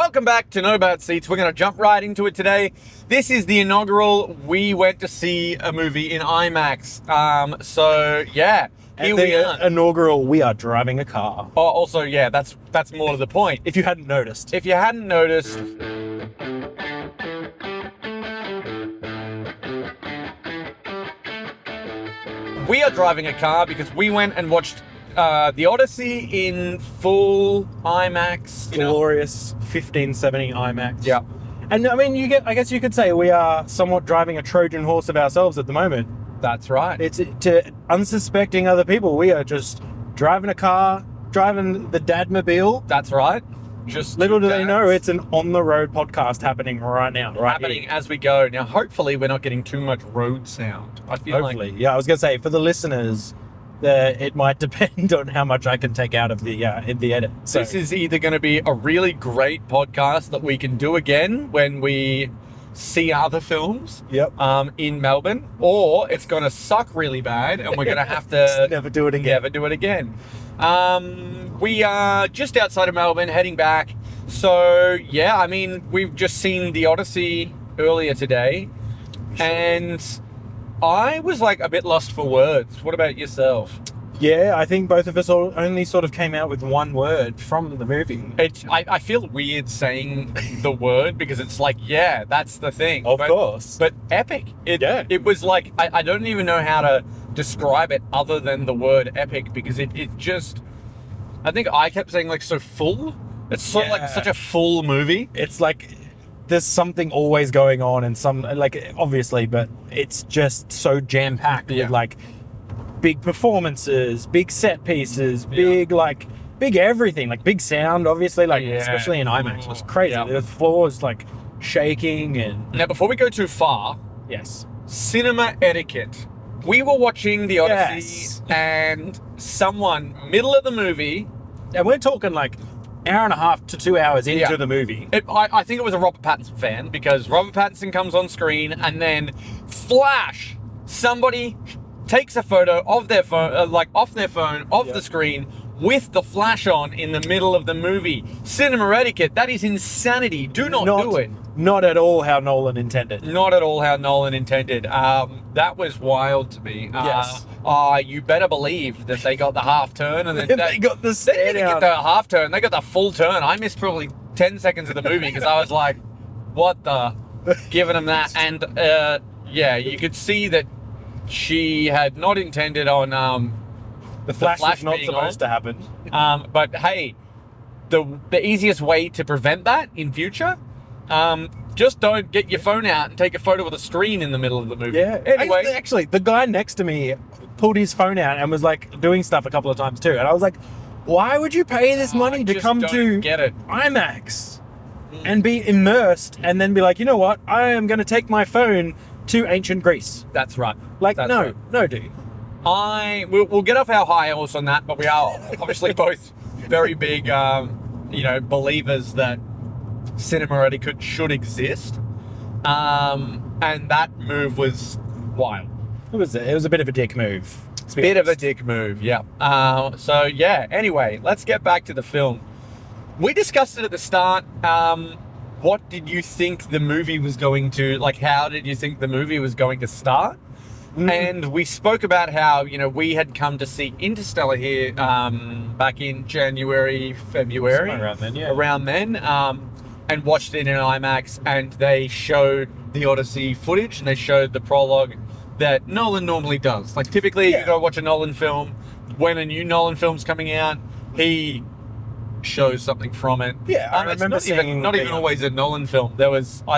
Welcome back to No Bad Seats. We're going to jump right into it today. This is the inaugural. We went to see a movie in IMAX. Here we are. Inaugural, we are driving a car. Oh, also, yeah, that's more to the point. If you hadn't noticed. If you hadn't noticed, we are driving a car because we went and watched the Odyssey in full IMAX. Glorious 1570 IMAX. Yeah. And I mean, I guess you could say we are somewhat driving a Trojan horse of ourselves at the moment. That's right. It's to unsuspecting other people. We are just driving a car, driving the Dadmobile. That's right. Just little do they know, it's an on-the-road podcast happening right now. Happening as we go. Now, hopefully, we're not getting too much road sound. I feel hopefully. Yeah, I was going to say, for the listeners, it might depend on how much I can take out of the in the edit. So this is either going to be a really great podcast that we can do again when we see other films in Melbourne, or it's going to suck really bad and we're going to have to never do it again. We are just outside of Melbourne heading back. So yeah, I mean, we've just seen the Odyssey earlier today and I was like a bit lost for words. What about yourself? Yeah, I think both of us only sort of came out with one word from the movie. I feel weird saying the word because it's like, yeah, that's the thing. Of course. But epic. It was like, I don't even know how to describe it other than the word epic because it just, I think I kept saying like so full. It's sort of like such a full movie. It's like there's something always going on and some, like, obviously, but it's just so jam-packed with like big performances, big set pieces, big everything, like big sound, obviously, especially in IMAX, it was crazy. The floor's like shaking. And now, before we go too far, cinema etiquette. We were watching the Odyssey, and someone middle of the movie, and we're talking like hour and a half to 2 hours into the movie. I think it was a Robert Pattinson fan because Robert Pattinson comes on screen, and then flash, somebody takes a photo of their phone, off their phone, the screen, with the flash on in the middle of the movie. Cinema etiquette, that is insanity. Do not do it. Not at all how Nolan intended. Not at all how Nolan intended. That was wild to me. Yes. You better believe that they got the half turn, and then they got the stare They didn't get the half turn, they got the full turn. I missed probably 10 seconds of the movie because I was like, what the? Giving them that. And you could see that she had not intended on the flash was not supposed to happen. But hey, the easiest way to prevent that in future, just don't get your phone out and take a photo of the screen in the middle of the movie. Yeah. Anyway, actually, the guy next to me pulled his phone out and was like doing stuff a couple of times too, and I was like, why would you pay this money to come to IMAX and be immersed and then be like, you know what, I am going to take my phone to ancient Greece. That's right. No, dude. We'll get off our high horse on that, but we are obviously both very big, believers that cinema etiquette should exist. And that move was wild. It was a bit of a dick move. Yeah. Anyway, let's get back to the film. We discussed it at the start. What did you think the movie was going to, how did you think the movie was going to start? And we spoke about how, we had come to see Interstellar here back in January, February. Around then. And watched it in IMAX, and they showed the Odyssey footage, and they showed the prologue that Nolan normally does. Like, typically, you go watch a Nolan film, when a new Nolan film's coming out, he shows something from it. I remember not even always a Nolan film. There has been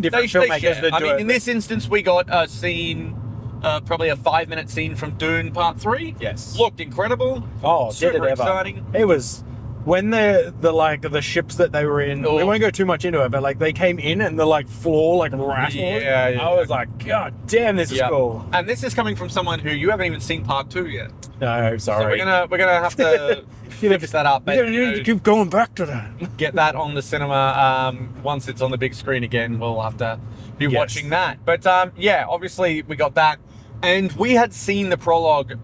different filmmakers that do it. In this instance, we got a scene, probably a 5-minute scene from Dune Part 3. Yes. Looked incredible. Oh, super exciting. It was when the ships that they were in. We won't go too much into it, but they came in and the floor rattled. Yeah. I was like, God damn, this is cool. And this is coming from someone who you haven't even seen Part 2 yet. No, sorry. So we're gonna have to fix that up. You need to keep going back to that. Get that on the cinema. Once it's on the big screen again, we'll have to be watching that. But obviously we got that, and we had seen the prologue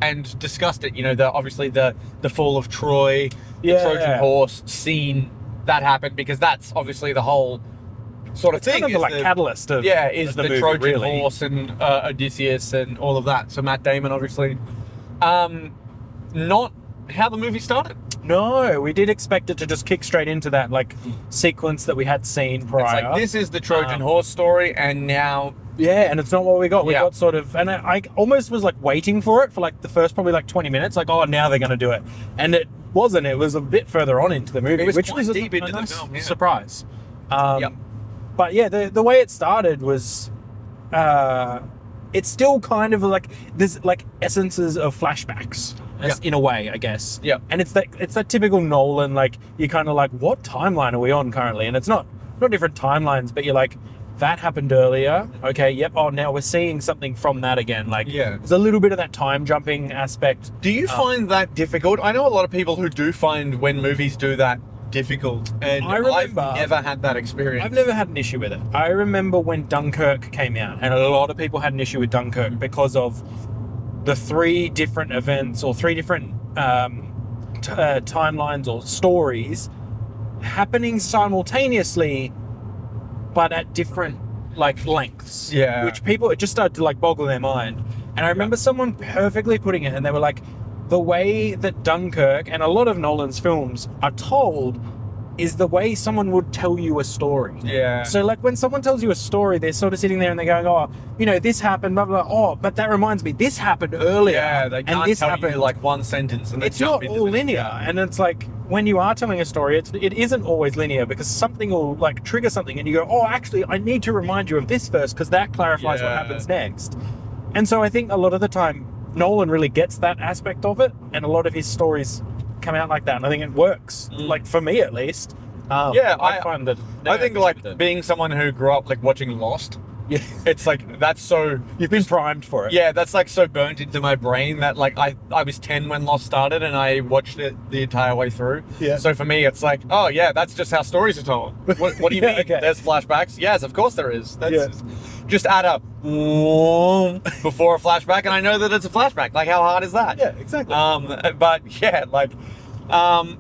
and discussed it. You know, obviously the fall of Troy, Yeah. the Trojan horse scene that happened, because that's obviously the whole sort of It's thing. kind of is like catalyst of is the the movie, Trojan really. horse and Odysseus and all of that. So Matt Damon, obviously, not how the movie started. No, we did expect it to just kick straight into that like sequence that we had seen prior. It's like, this is the Trojan horse story, and now Yeah, and it's not what we got. We Yeah. got sort of, and I almost was like waiting for it for like the first probably like 20 minutes. Like, oh, now they're going to do it, and it wasn't. It was a bit further on into the movie, It was which quite was a, deep into a the nice film, yeah. surprise. Yep. But yeah, the way it started was, it's still kind of like there's like essences of flashbacks. Yeah. In a way, I guess. Yeah. And it's that typical Nolan, like you're kind of like, what timeline are we on currently? And it's not different timelines, but you're like, that happened earlier. Okay, yep. Oh, now we're seeing something from that again. Like, Yeah. there's a little bit of that time jumping aspect. Do you find that difficult? I know a lot of people who do find when movies do that difficult, and I remember- I've never had that experience. I've never had an issue with it. I remember when Dunkirk came out, and a lot of people had an issue with Dunkirk because of the 3 different events or 3 different timelines or stories happening simultaneously, but at different like lengths. Yeah. Which people, it just started to like boggle their mind. And I remember someone perfectly putting it, and they were like, the way that Dunkirk and a lot of Nolan's films are told is the way someone would tell you a story. Yeah. So like when someone tells you a story, they're sort of sitting there and they're going, oh, you know, this happened, blah, blah, blah. Oh, but that reminds me, this happened earlier. Yeah, they can't and this tell happened. you like one sentence, and then It's jump not into all it. linear. Yeah. And it's like, when you are telling a story, it isn't always linear, because something will like trigger something and you go, oh, actually, I need to remind you of this first, because that clarifies what Yeah. happens next. And so I think a lot of the time, Nolan really gets that aspect of it, and a lot of his stories come out like that. And I think it works, like for me at least. Yeah, I find that. I think like being someone who grew up like watching Lost, Yeah. it's like that's so You've been primed for it. yeah, that's like so burnt into my brain that like I was 10 when Lost started, and I watched it the entire way through. Yeah. So for me, it's like, oh yeah, that's just how stories are told. What do you Yeah, mean? okay. There's flashbacks? Yes, of course there is. That's Yeah. just add a before a flashback, and I know that it's a flashback. Like, how hard is that? Yeah, exactly. But yeah, like,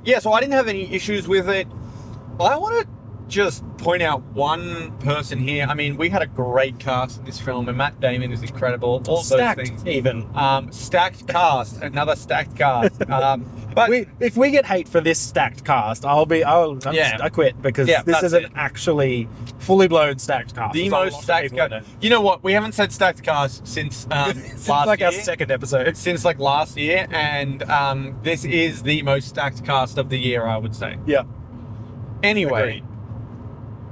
yeah. So I didn't have any issues with it. I want to just point out one person here. I mean, we had a great cast in this film, and Matt Damon is incredible. All Stacked, those things. even. Stacked cast, another stacked cast. But If we get hate for this stacked cast, I quit, because Yeah, this that's isn't it. actually fully blown stacked cast. the There's a lot most of stacked people in cast. it. You know what? We haven't said stacked cast since Since last like year. our second episode. Since like last year, and this is the most stacked cast of the year, I would say. Yeah. Anyway,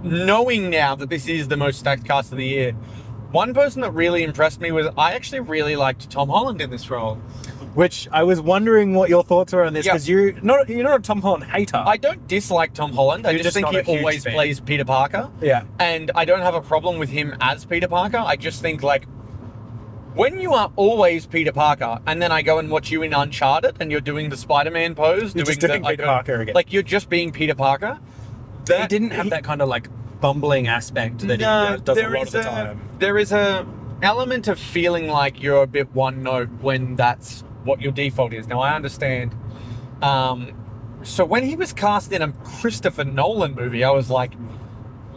knowing now that this is the most stacked cast of the year, one person that really impressed me was I actually really liked Tom Holland in this role. Which I was wondering what your thoughts were on this, Yeah. because you're not a Tom Holland hater. I don't dislike Tom Holland. I You're just just think not he a huge always fan. plays Peter Parker. Yeah. And I don't have a problem with him as Peter Parker. I just think, like, when you are always Peter Parker, and then I go and watch you in Uncharted, and you're doing the Spider-Man pose, You're just doing Peter Parker again. Like, you're just being Peter Parker. He didn't have that kind of like bumbling aspect that he does a lot of the time. There is a element of feeling like you're a bit one note when that's what your default is. Now, I understand. So when he was cast in a Christopher Nolan movie, I was like,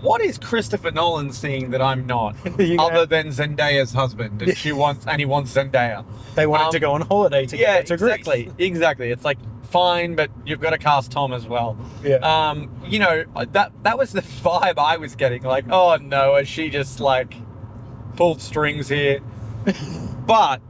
what is Christopher Nolan seeing that I'm not? You know- Other than Zendaya's husband, and he wants Zendaya. They wanted to go on holiday together Yeah, to Greece. exactly. It's like, fine, but you've got to cast Tom as well. Yeah. You know, that was the vibe I was getting. Like, oh no, has she just like pulled strings here? But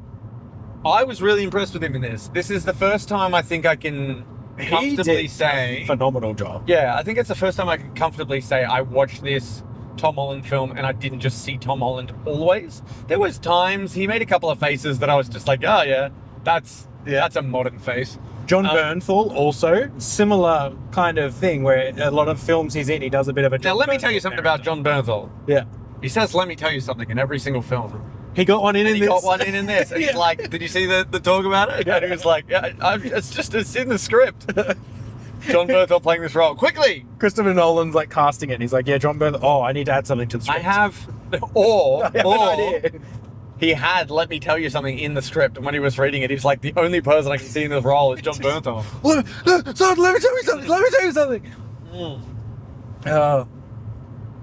I was really impressed with him in this. This is the first time I think I can comfortably say, phenomenal job. yeah, I think it's the first time I can comfortably say I watched this Tom Holland film and I didn't just see Tom Holland always. There was times he made a couple of faces that I was just like, oh yeah, that's a modern face. John Bernthal also similar kind of thing, where a lot of films he's in, he does a bit of a. Now let me tell you something about John Bernthal. Yeah, He says, let me tell you something in every single film. he got one in And he this. got one in this. And he's like, did you see the talk about it? And he was like, yeah, it's in the script. John Bernthal playing this role. Quickly! Christopher Nolan's like casting it. And he's like, yeah, John Bernthal. Oh, I need to add something to the I script. have, or I have an idea. he had "Let Me Tell You Something" in the script, and when he was reading it, he's like, the only person I can see in this role is John Bernthal. Let me tell you something. Let me tell you something.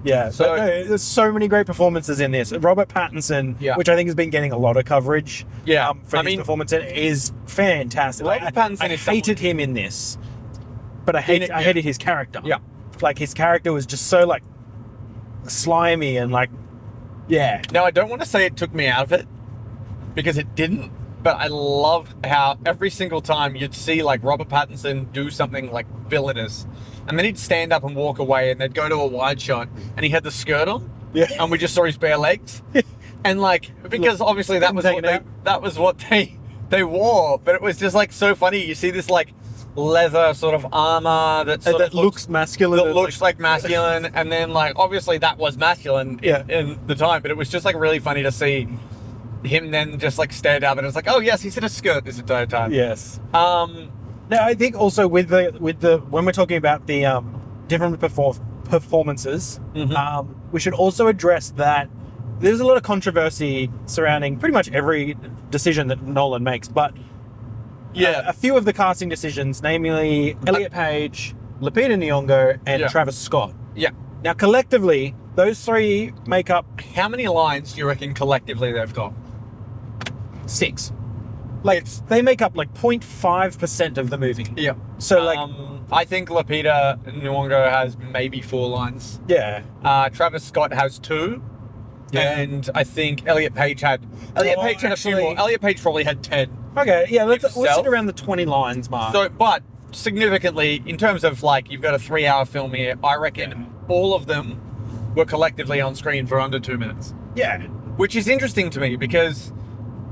Yeah, So- so there's so many great performances in this. Robert Pattinson, Yeah. which I think has been getting a lot of coverage. Yeah, for I his mean- performance, it is fantastic. Robert Pattinson I is hated him in this, but I hated his character. Yeah. like his character was just so like slimy and like, yeah. Now, I don't want to say it took me out of it, because it didn't, but I loved how every single time you'd see like Robert Pattinson do something like villainous, and then he'd stand up and walk away, and they'd go to a wide shot, and he had the skirt on, Yeah. and we just saw his bare legs, and like, because obviously that was what they wore, but it was just like so funny. You see this like leather sort of armor that looks masculine. that looks like masculine, and then like obviously that was masculine in the time, but it was just like really funny to see him then just like stand up, and it's like, oh yes, he's in a skirt this entire time. Yes. Now I think also with the when we're talking about the different performances, we should also address that there's a lot of controversy surrounding pretty much every decision that Nolan makes, but a few of the casting decisions, namely Elliot Page, Lupita Nyong'o, and Travis Scott. Yeah. Now collectively, those three make up How many lines do you reckon collectively they've got? 6. Like they make up like 0.5% of the movie. Yeah. So like I think Lupita Nyong'o has maybe 4 lines. yeah. Travis Scott has 2. Yeah. And I think Elliot Page had a few more. Elliot Page probably had 10. Okay, yeah, we'll sit Himself. around the 20 lines mark. So, but significantly, in terms of like, you've got a 3-hour film here, I reckon all of them were collectively on screen for under 2 minutes. yeah. Which is interesting to me because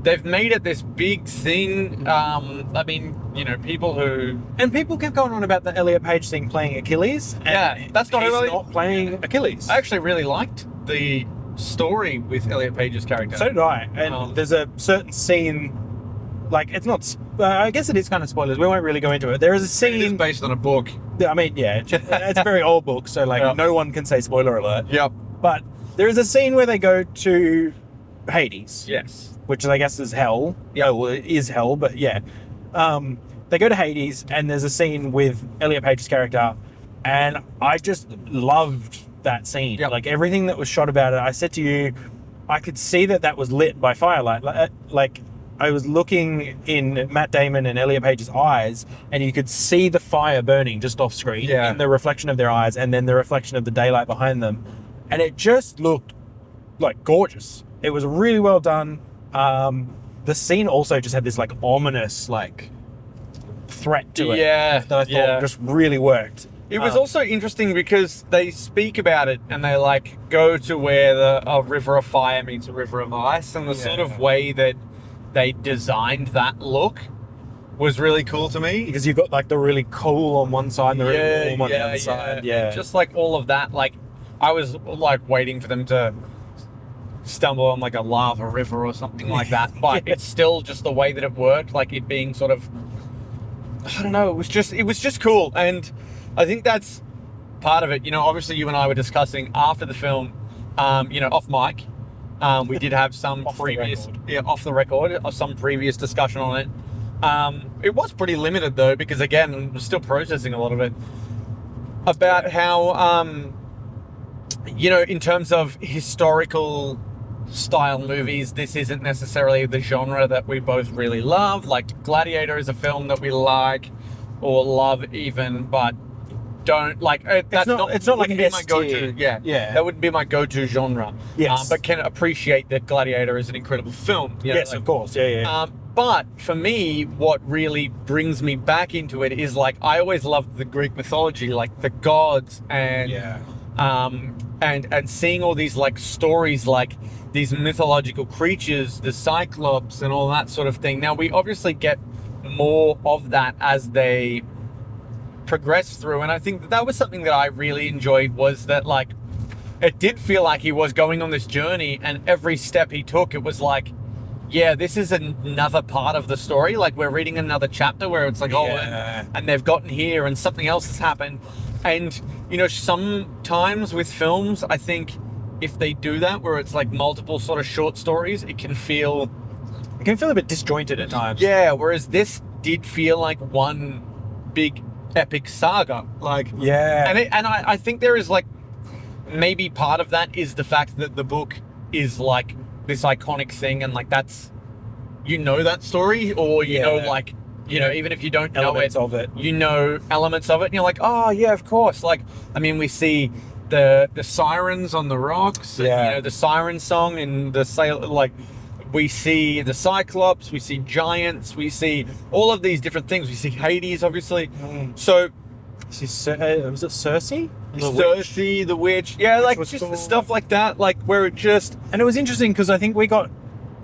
they've made it this big thing. I mean, you know, people who... And people kept going on about the Elliot Page thing playing Achilles. And Yeah, that's not he's really... not playing Achilles. I actually really liked the story with Elliot Page's character. So did I. And there's a certain scene, like, it's not... I guess it is kind of spoilers. We won't really go into it. There is a It is scene... based on a book. I mean, yeah, it's a very old book, so, like, no one can say spoiler alert. Yep. But there is a scene where they go to Hades. Yes. Which I guess is hell. Yeah. Well, it is hell, but yeah. They go to Hades, and there's a scene with Elliot Page's character, and I just loved that scene. Yep. Like, everything that was shot about it, I said to you, I could see that was lit by firelight. Like, I was looking in Matt Damon and Elliot Page's eyes, and you could see the fire burning just off screen in the reflection of their eyes, and then the reflection of the daylight behind them. And it just looked, like, gorgeous. It was really well done. The scene also just had this, like, ominous, like, threat to it. Yeah. That I thought just really worked. It was also interesting because they speak about it and they like go to where a river of fire meets a river of ice, and the sort of way that they designed that look was really cool to me. Because you've got like the really cool on one side and the really warm on the other side. Yeah. And just like all of that, like I was like waiting for them to stumble on like a lava river or something like that, but it's still just the way that it worked, like it being sort of, I don't know, it was just cool. And I think that's part of it. You know, obviously you and I were discussing after the film, you know, off mic, we did have some off the record, some previous discussion on it. It was pretty limited though, because again, we're still processing a lot of it about how, you know, in terms of historical style movies, this isn't necessarily the genre that we both really love. Like Gladiator is a film that we like or love even, but don't like. It's not like my go-to. Yeah, that wouldn't be my go-to genre. Yes, but can appreciate that Gladiator is an incredible film. You know, yes, of course. Yeah. But for me, what really brings me back into it is like I always loved the Greek mythology, like the gods and and seeing all these like stories, like these mythological creatures, the Cyclops and all that sort of thing. Now we obviously get more of that as they progress through, and I think that was something that I really enjoyed, was that like it did feel like he was going on this journey, and every step he took, it was like, yeah, this is another part of the story. Like we're reading another chapter where it's like, and they've gotten here and something else has happened. And, you know, sometimes with films, I think if they do that, where it's like multiple sort of short stories, it can feel a bit disjointed at times. Yeah, whereas this did feel like one big epic saga. Like, Yeah. And I think there is like, maybe part of that is the fact that the book is like this iconic thing, and like that's, you know, that story, or you know, like, you know, even if you don't know elements of it. you know elements of it, and you're like, oh yeah, of course. Like, I mean, we see the sirens on the rocks, and, you know, the siren song, and the sail, like, we see the Cyclops, we see giants, we see all of these different things. We see Hades, obviously. So, was it Circe? Circe, the witch. Yeah, like just cool. stuff like that, like where it just... And it was interesting because I think we got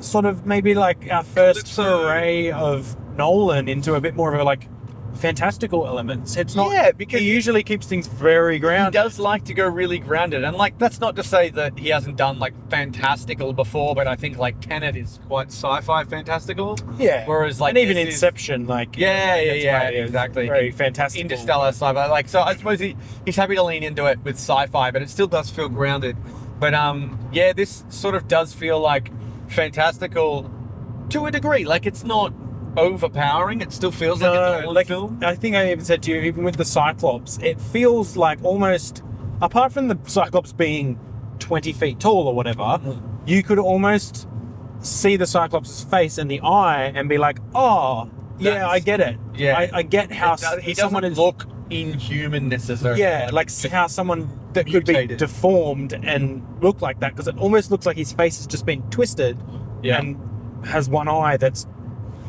sort of maybe like our first Calypso. foray of Nolan into a bit more of a like fantastical elements. It's not... Yeah, because he usually keeps things very he grounded. does like to go really grounded, and like that's not to say that he hasn't done like fantastical before, but I think like Tenet is quite sci-fi fantastical. Yeah. Whereas like and even this is- Inception, like Yeah, it's exactly. very fantastical. Interstellar sci-fi. Like, so I suppose he's happy to lean into it with sci-fi, but it still does feel grounded. But yeah, this sort of does feel like fantastical to a degree. Like, it's not overpowering. It still feels like a Nolan like film. I think I even said to you, even with the Cyclops, it feels like almost, apart from the Cyclops being 20 feet tall or whatever, you could almost see the Cyclops' face and the eye and be like, oh, yeah, That's- I get it. yeah. I get how He someone doesn't is... look inhuman necessarily. Yeah, like how someone that could be mutated. deformed and look like that, because it almost looks like his face has just been twisted and has one eye that's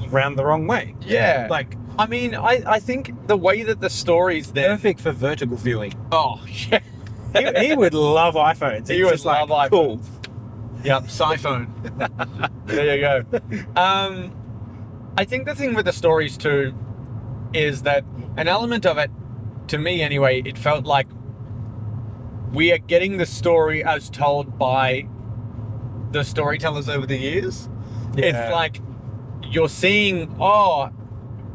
round the wrong way. Yeah. Like, I mean, I think the way that the story's there... perfect for vertical viewing. Oh, yeah. He would love iPhones. He It's would just like, love cool. Yep, Siphone. There you go. I think the thing with the stories too is that an element of it, to me anyway, it felt like we are getting the story as told by the storytellers over the years. Yeah. It's like you're seeing, oh,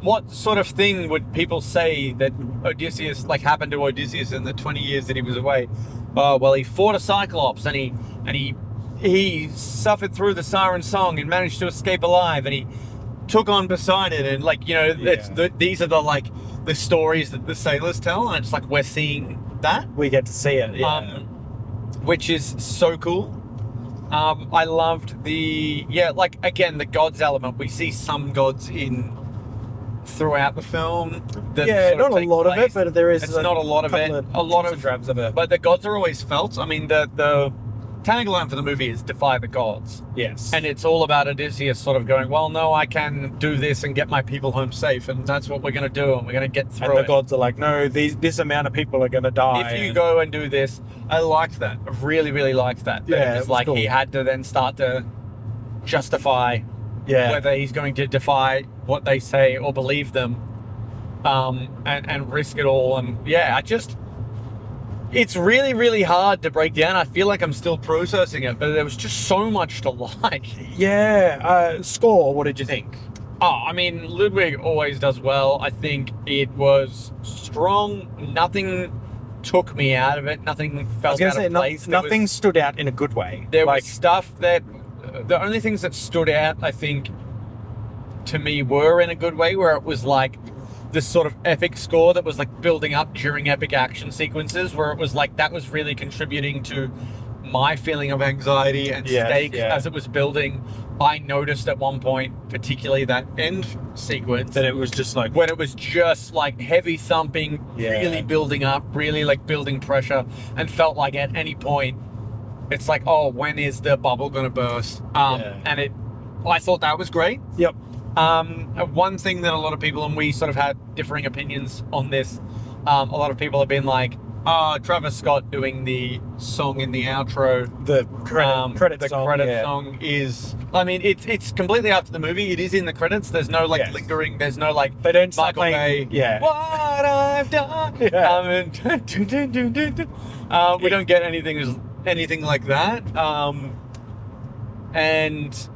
what sort of thing would people say that Odysseus, like, happened to Odysseus in the 20 years that he was away? Oh, well, he fought a Cyclops, and he suffered through the siren song and managed to escape alive, and he took on Poseidon, and like, you know, these are the stories that the sailors tell, and it's like we're seeing that. We get to see it. Yeah. Which is so cool. I loved the gods element. We see some gods throughout the film. That sort not a take lot of place. it, but there is It's not a lot of it. A lot of drabs of it. But the gods are always felt. I mean, the tagline for the movie is "Defy the Gods," Yes. and it's all about Odysseus sort of going, "Well, no, I can do this and get my people home safe, and that's what we're going to do, and we're going to get through And the it." gods are like, no, this amount of people are going to die. If you go and do this, I liked that. I really, really liked that. But Yeah, it it was was like cool. he had to then start to justify whether he's going to defy what they say or believe them, and risk it all. And yeah, it's really, really hard to break down. I feel like I'm still processing it, but there was just so much to like. Yeah. Score, what did you think? Oh, I mean, Ludwig always does well. I think it was strong. Nothing took me out of it. Nothing felt out of place. Nothing stood out in a good way. There was stuff that... The only things that stood out, I think, to me were in a good way, where it was like this sort of epic score that was like building up during epic action sequences, where it was like that was really contributing to my feeling of anxiety and stake as it was building. I noticed at one point, particularly that end sequence, that it was just like... when it was just like heavy thumping, really building up, really like building pressure, and felt like at any point it's like, oh, when is the bubble going to burst? And I thought that was great. Yep. One thing that a lot of people, and we sort of had differing opinions on this, a lot of people have been like, Travis Scott doing the song in the outro. The credit song is, I mean, it's completely up to the movie. It is in the credits. There's no like lingering. There's no like, they don't start Michael playing. Bay, Yeah. what I've done. We don't get anything like that. And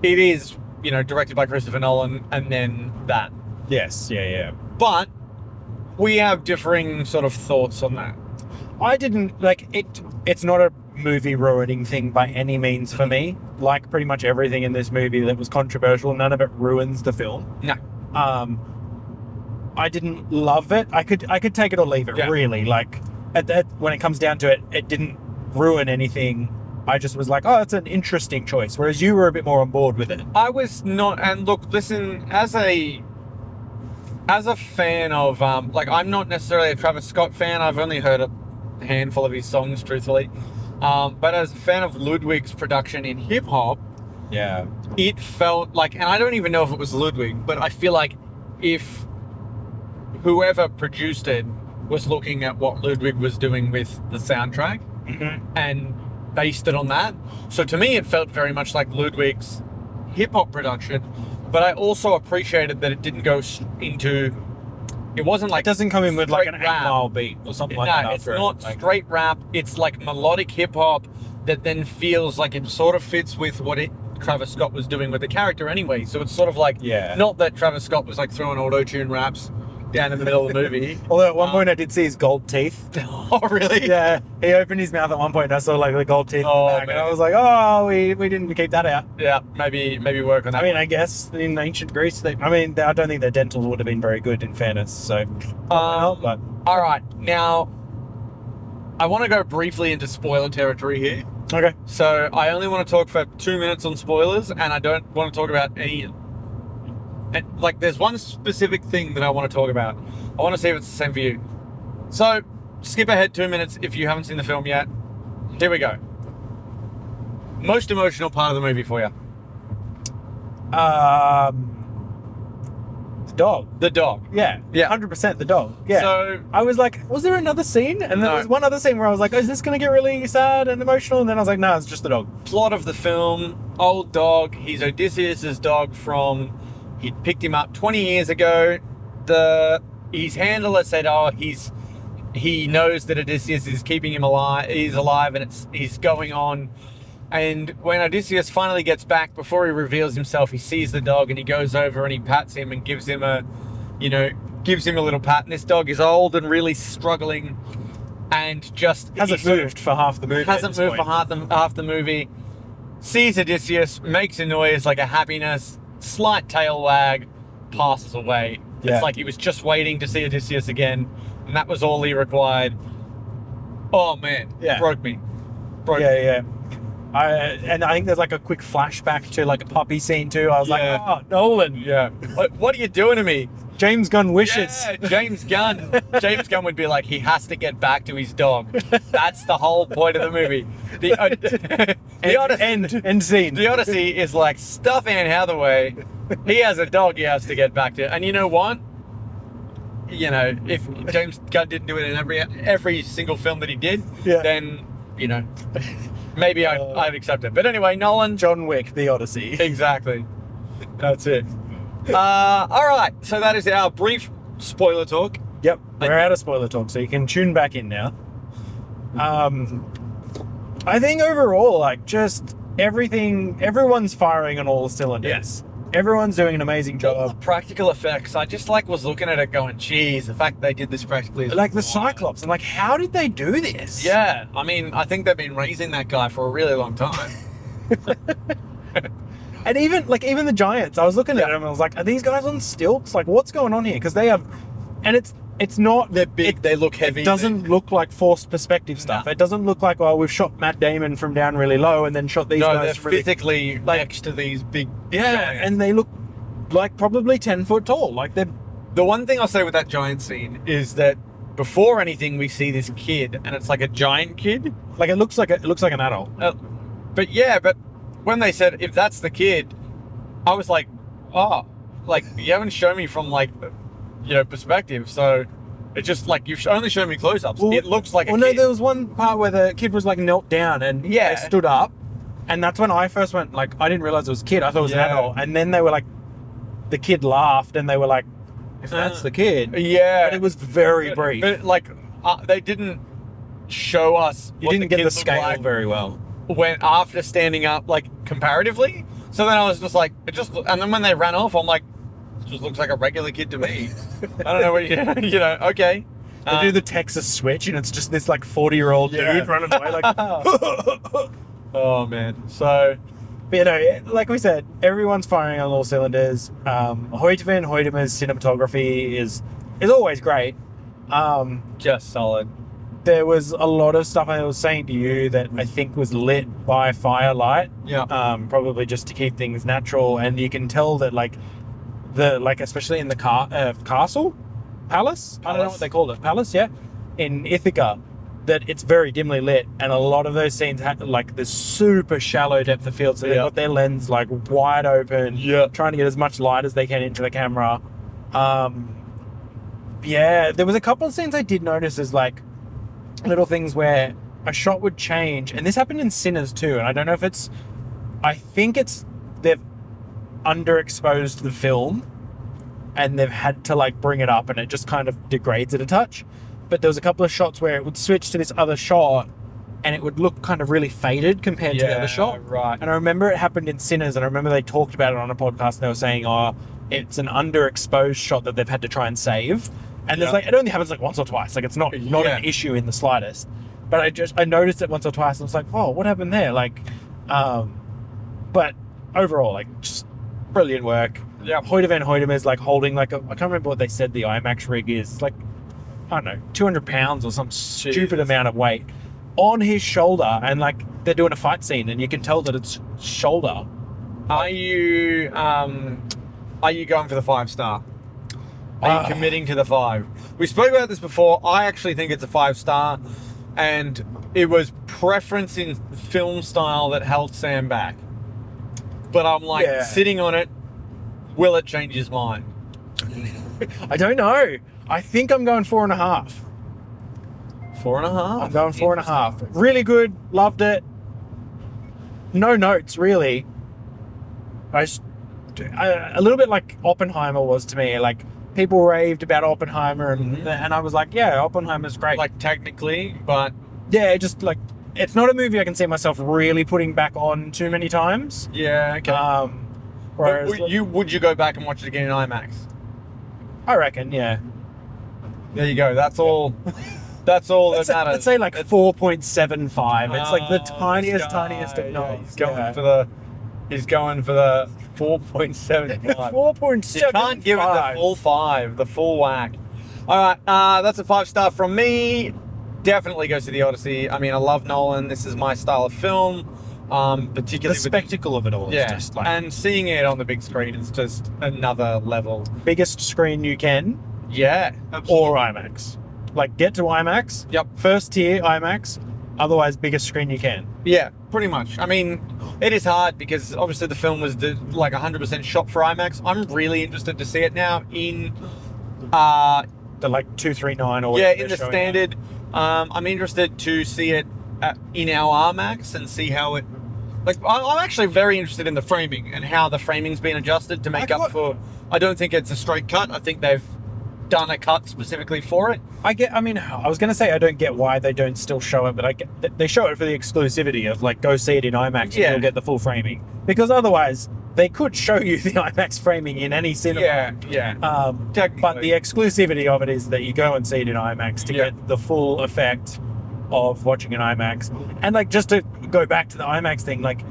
it is, you know, directed by Christopher Nolan, and then that. Yes. Yeah. But we have differing sort of thoughts on that. I didn't like it. It's not a movie ruining thing by any means for me. Like pretty much everything in this movie that was controversial, none of it ruins the film. No. I didn't love it. I could take it or leave it, really. Like when it comes down to it, it didn't ruin anything. I just was like, oh, it's an interesting choice. Whereas you were a bit more on board with it. I was not, and look, listen, as a fan of, like, I'm not necessarily a Travis Scott fan. I've only heard a handful of his songs, truthfully. But as a fan of Ludwig's production in hip hop, it felt like, and I don't even know if it was Ludwig, but I feel like if whoever produced it was looking at what Ludwig was doing with the soundtrack and based it on that. So to me, it felt very much like Ludwig's hip-hop production, but I also appreciated that it didn't go into, it wasn't like, it doesn't come in with like an rap. 8-mile beat or something like that. No, it's not straight rap. It's like melodic hip-hop that then feels like it sort of fits with what Travis Scott was doing with the character anyway. So it's sort of like, not that Travis Scott was like throwing auto-tune raps down in the middle of the movie. Although at one point I did see his gold teeth. Oh, really? Yeah. He opened his mouth at one point and I saw like the gold teeth. And I was like, oh, we didn't keep that out. Yeah, maybe work on that. I mean, I guess in ancient Greece, I don't think their dentals would have been very good, in fairness. So, but all right. Now, I want to go briefly into spoiler territory here. Okay. So I only want to talk for 2 minutes on spoilers, and I don't want to talk about any. Like, there's one specific thing that I want to talk about. I want to see if it's the same for you. So, skip ahead 2 minutes if you haven't seen the film yet. Here we go. Most emotional part of the movie for you? The dog. The dog. Yeah. 100% the dog. Yeah. So I was like, was there another scene? And then there was one other scene where I was like, oh, is this going to get really sad and emotional? And then I was like, no, it's just the dog. Plot of the film, old dog. He's Odysseus's dog from... He'd picked him up 20 years ago. His handler said, oh, he knows that Odysseus is keeping him alive. He's alive, and he's going on. And when Odysseus finally gets back, before he reveals himself, he sees the dog and he goes over and he pats him and gives him a little pat. And this dog is old and really struggling, and just hasn't moved for half the movie. Hasn't moved for half the movie. Sees Odysseus, makes a noise like a happiness. Slight tail wag, passes away. It's like he was just waiting to see Odysseus again, and that was all he required. Oh man, broke me. Yeah. And I think there's like a quick flashback to like a puppy scene too. I was like, oh, Nolan. Yeah. What are you doing to me? James Gunn wishes. Yeah, James Gunn. James Gunn would be like, he has to get back to his dog. That's the whole point of the movie. The Odyssey, end scene. The Odyssey is like, stuff Anne Hathaway. He has a dog he has to get back to. And you know what? You know, if James Gunn didn't do it in every single film that he did, then, you know, maybe I'd accept it. But anyway, Nolan. John Wick, The Odyssey. Exactly. That's it. All right, so that is our brief spoiler talk. Yep, we're out of spoiler talk, so you can tune back in now. I think overall, like, just everyone's firing on all cylinders. Yes. Everyone's doing an amazing job. All the practical effects, I just was looking at it going, geez, the fact they did this practically. Like the Cyclops, and like, how did they do this? Yeah, I mean, I think they've been raising that guy for a really long time. And even the Giants, I was looking at them and I was like, are these guys on stilts? Like, what's going on here? Because they have, and it's not... They're big, they look heavy. It doesn't look like forced perspective stuff. It doesn't look like, oh, we've shot Matt Damon from down really low and then shot these guys they're really... physically next to these big giants. And they look like probably 10 foot tall. Like, they're... The one thing I'll say with that giant scene is that before anything, we see this kid, and it's like a giant kid. Like, it looks like an adult. But when they said, if that's the kid, I was like, oh, like, you haven't shown me from, like, you know, perspective, so it's just like, you've only shown me close-ups. Well, it looks like a kid. No, there was one part where the kid was, like, knelt down and they stood up, and that's when I first went, like, I didn't realize it was a kid. I thought it was an adult, and then they were like, the kid laughed, and they were like, if that's the kid. Yeah. But it was very brief. But, like, they didn't show us You didn't get the scale very well. When after standing up, like, comparatively. So then I was just like, and then when they ran off, I'm like, it just looks like a regular kid to me. I don't know what you know, okay. They do the Texas switch, and it's just this like 40-year-old dude running away like. Oh man. So, but, you know, like we said, everyone's firing on all cylinders. Hoyte van Hoytema's cinematography is always great. just solid. There was a lot of stuff I was saying to you that I think was lit by firelight. Yeah. Probably just to keep things natural, and you can tell that especially in the palace. I don't know what they call it. Palace, yeah, in Ithaca, that it's very dimly lit, and a lot of those scenes had like this super shallow depth of field, so they've got their lens like wide open, trying to get as much light as they can into the camera. Yeah, there was a couple of scenes I did notice as like little things where a shot would change, and this happened in Sinners too, and I don't know if I think they've underexposed the film and they've had to like bring it up, and it just kind of degrades it a touch. But there was a couple of shots where it would switch to this other shot and it would look kind of really faded compared to the other shot. Right. And I remember it happened in Sinners, and I remember they talked about it on a podcast, and they were saying, it's an underexposed shot that they've had to try and save. And there's like, it only happens like once or twice. Like, it's not an issue in the slightest. But I noticed it once or twice, and I was like, oh, what happened there? Like, but overall, like, just brilliant work. Yeah. Hoyte van Hoytema is like holding like I can't remember what they said the IMAX rig is. It's like, I don't know, 200 pounds or some stupid amount of weight on his shoulder, and like they're doing a fight scene, and you can tell that it's shoulder. Are you going for the 5-star? Are you committing to the 5? We spoke about this before. I actually think it's a 5-star, and it was preference in film style that held Sam back. But I'm like sitting on it. Will it change his mind? I don't know. I think I'm going 4.5. 4.5? I'm going 4.5. Really good. Loved it. No notes, really. A little bit like Oppenheimer was to me. Like, people raved about Oppenheimer, and I was like, yeah, Oppenheimer's great. Like, technically, but... Yeah, just like, it's not a movie I can see myself really putting back on too many times. Yeah, okay. Whereas, would you go back and watch it again in IMAX? I reckon, yeah. There you go. That's all. That's all that matters. Let's say like 4.75. It's like the tiniest of knobs. He's going for the 4.75. 4.75. You can't give it the full 5, the full whack. All right, that's a 5-star from me. Definitely go to the Odyssey. I mean, I love Nolan. This is my style of film. Particularly the spectacle of it all. Yeah, is just like, and seeing it on the big screen is just another level. Biggest screen you can. Yeah, absolutely. Or IMAX. Like, get to IMAX. Yep. First tier IMAX. Otherwise, biggest screen you can. Yeah, pretty much. I mean, it is hard because obviously the film was like 100% shot for IMAX. I'm really interested to see it now in the like 239 or whatever. Yeah, in the standard. I'm interested to see it in our IMAX and see how it. Like, I'm actually very interested in the framing and how the framing's been adjusted to make up for. I don't think it's a straight cut. I think they've done a cut specifically for it. I mean, I was going to say I don't get why they don't still show it, but they show it for the exclusivity of like, go see it in IMAX and you'll get the full framing. Because otherwise, they could show you the IMAX framing in any cinema. Yeah. But the exclusivity of it is that you go and see it in IMAX to get the full effect of watching an IMAX. And like, just to go back to the IMAX thing, like,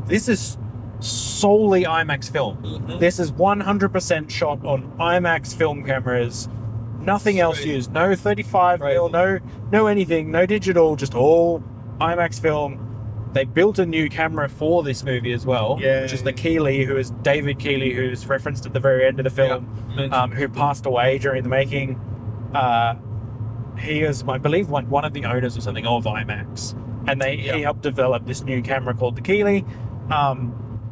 this is solely IMAX film. Mm-hmm. This is 100% shot on IMAX film cameras. Nothing else used. No 35 mil, no anything, no digital, just all IMAX film. They built a new camera for this movie as well, which is the Keeley, who is David Keeley, who's referenced at the very end of the film, who passed away during the making. He is, I believe, one of the owners or something of IMAX. And he helped develop this new camera called the Keeley,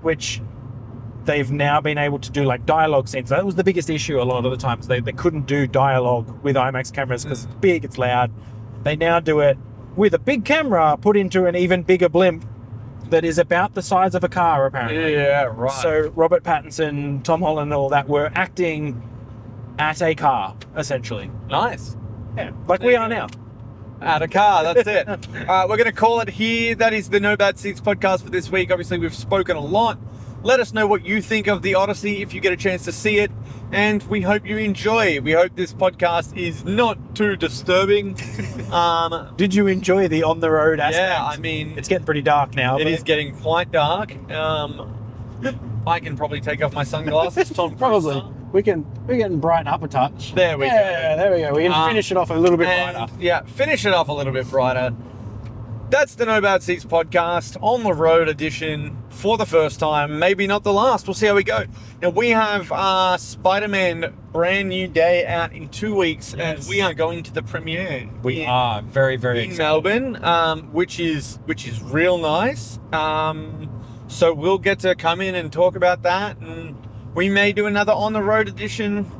which they've now been able to do like dialogue scenes. That was the biggest issue a lot of the times. They couldn't do dialogue with IMAX cameras because it's big, it's loud. They now do it with a big camera put into an even bigger blimp that is about the size of a car, apparently. Yeah, right. So Robert Pattinson, Tom Holland, and all that were acting at a car, essentially. Nice. Yeah, like we are now. At a car, that's it. We're going to call it here. That is the No Bad Seats podcast for this week. Obviously, we've spoken a lot. Let us know what you think of the Odyssey if you get a chance to see it. and we hope you enjoy. We hope this podcast is not too disturbing. Did you enjoy the on the road aspect? Yeah, I mean, it's getting pretty dark now. It is getting quite dark. I can probably take off my sunglasses. Tom, probably. We can brighten up a touch. There we go. Yeah, there we go. We can finish it off a little bit brighter. Yeah, finish it off a little bit brighter. That's the No Bad Seats podcast, on the road edition for the first time, maybe not the last. We'll see how we go. Now, we have Spider-Man brand new day out in 2 weeks, and we are going to the premiere. We are very, very in excited. Melbourne, which is real nice. So we'll get to come in and talk about that, and we may do another on the road edition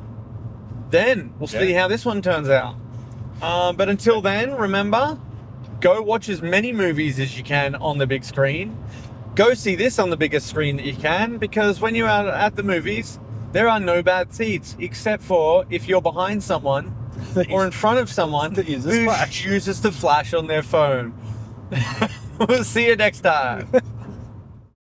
then. We'll see how this one turns out. But until then, remember, go watch as many movies as you can on the big screen. Go see this on the biggest screen that you can, because when you're out at the movies, there are no bad seats, except for if you're behind someone or in front of someone who chooses to flash on their phone. We'll see you next time.